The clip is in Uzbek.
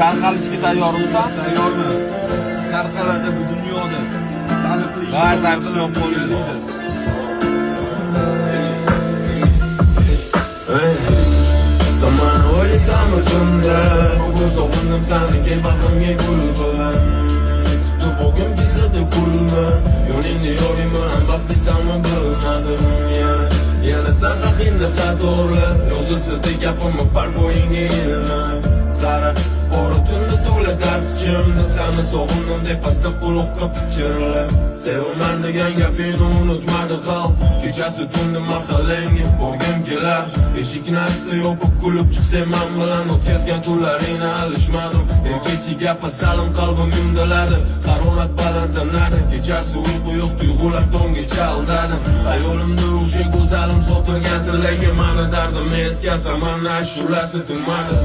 tarqalishga tayyormisan? Tayyorman. Tarqaladi bu dunyoda. Taniqli Ba'zan shom bo'ladi. Zamani o'ylaysam tunda, bugun sog'indim seni kel baxtimga gul bilan. Kutib bugün kesadi kulma, yo'lingda yo'ling bilan baxtlisanmi bilmadim yana sen haqingda xatolar yozilsa-da gapimni parvoyingga ilmay. Qara, qora tunda to'la dard ichimda seni sog'indim deb pastda quloqqa pichirlab. Sevaman degan gapingni unutmadi xalq, kechasi tunda mahallangga borgim kelar. Eshikni asta yopib kulib chiqsam men bilan o'tkazgan tunlaringni alishmadim. Erkakchiga pasalim qalbim yumdaladi, harorat balandlanadi. Kechasi uyqu yo'q, tuyg'ular tonggacha aldadim. Xayolimda o'sha go'zalim sotilgan tilagi meni dardimni yetkazsa, mana ashulasi tinmadi.